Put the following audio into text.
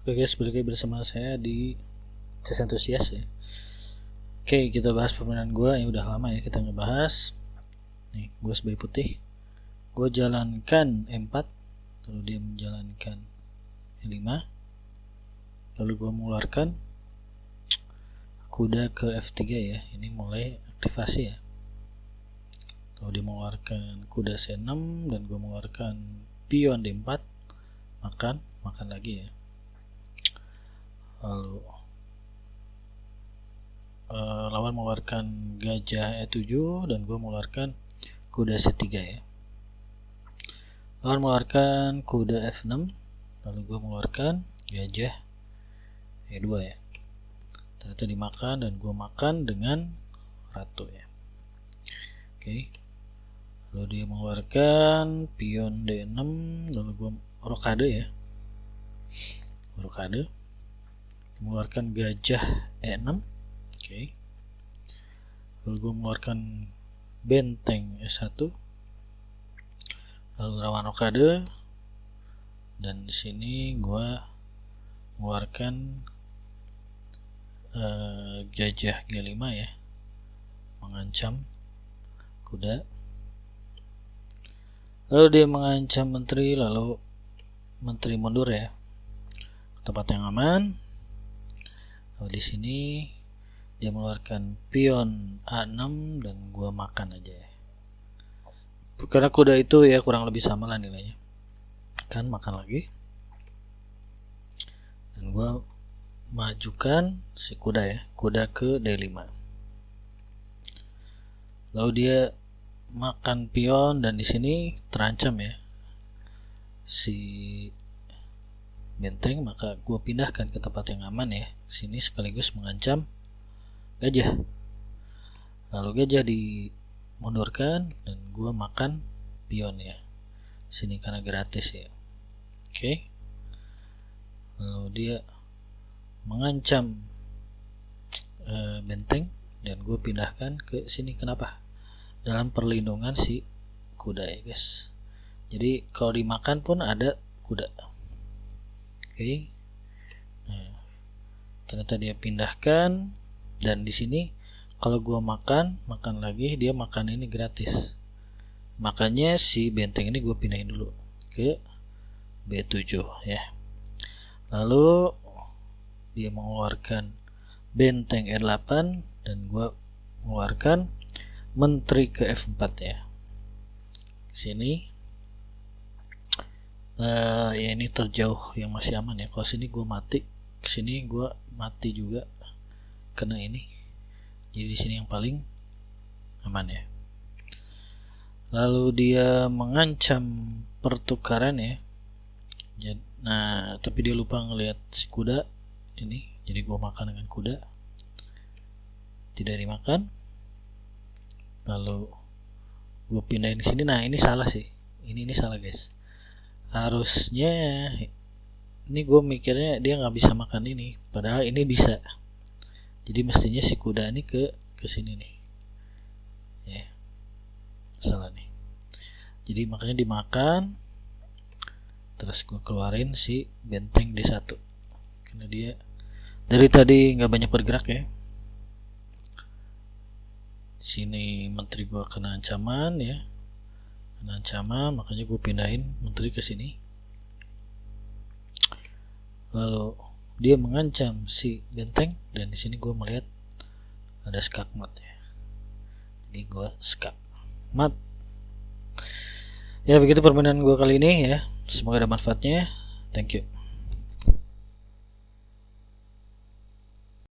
Oke guys, balik lagi bersama saya di Chess Enthusiast ya. Oke, kita bahas permainan gue yang udah lama ya kita ngebahas. Nih, gue sebagai putih. Gue jalankan E4, lalu dia menjalankan E5. Lalu gue mengeluarkan kuda ke F3 ya. Ini mulai aktivasi ya. Lalu dia mengeluarkan kuda C6 dan gue mengeluarkan pion D4. Makan lagi ya. Lalu lawan mengeluarkan gajah E7 dan gue mengeluarkan kuda C3 ya. Lawan mengeluarkan kuda F6, lalu gue mengeluarkan gajah E2 ya. Ternyata dimakan dan gue makan dengan ratu ya. Oke. Lalu dia mengeluarkan pion D6, lalu gue rokade ya. Rokade. Mengeluarkan gajah E6. Oke. Lalu gue mengeluarkan benteng E1. Lalu rawan rokade. Dan di sini gue mengeluarkan gajah G5 ya. Mengancam kuda. Lalu dia mengancam menteri, lalu menteri mundur ya. Tempat yang aman. Lalu di sini dia mengeluarkan pion A6 dan gua makan aja ya. Karena kuda itu ya kurang lebih sama lah nilainya. Kan makan lagi. Dan gua majukan si kuda ya, kuda ke D5. Lalu dia makan pion dan di sini terancam ya si benteng, maka gue pindahkan ke tempat yang aman ya. Sini sekaligus mengancam gajah. Lalu gajah dimundurkan dan gue makan pion ya. Sini karena gratis ya. Oke. Lalu dia mengancam benteng dan gue pindahkan ke sini. Kenapa? Dalam perlindungan si kuda ya guys. Jadi kalau dimakan pun ada kuda. Oke. Nah, ternyata dia pindahkan dan di sini kalau gua makan lagi, dia makan ini gratis. Makanya si benteng ini gua pindahin dulu ke B7 ya. Lalu dia mengeluarkan benteng E8 dan gua mengeluarkan menteri ke F4 ya. Sini ya ini terjauh yang masih aman ya. Kalau sini gue mati, kesini gue mati juga kena ini. Jadi di sini yang paling aman ya. Lalu dia mengancam pertukaran ya. Nah, tapi dia lupa ngelihat si kuda ini. Jadi gue makan dengan kuda. Tidak dimakan. Lalu gue pindahin ke sini. Nah, ini salah sih. Ini salah guys. Harusnya ini gue mikirnya dia nggak bisa makan ini, padahal ini bisa. Jadi mestinya si kuda ini ke sini nih ya, salah nih. Jadi makanya dimakan. Terus gue keluarin si benteng D1 karena dia dari tadi nggak banyak bergerak ya. Sini menteri gue kena ancaman ya, ancaman, makanya gue pindahin menteri ke sini. Lalu dia mengancam si benteng dan di sini gue melihat ada skakmat ya. Jadi gue skakmat. Ya begitu permainan gue kali ini ya. Semoga ada manfaatnya. Thank you.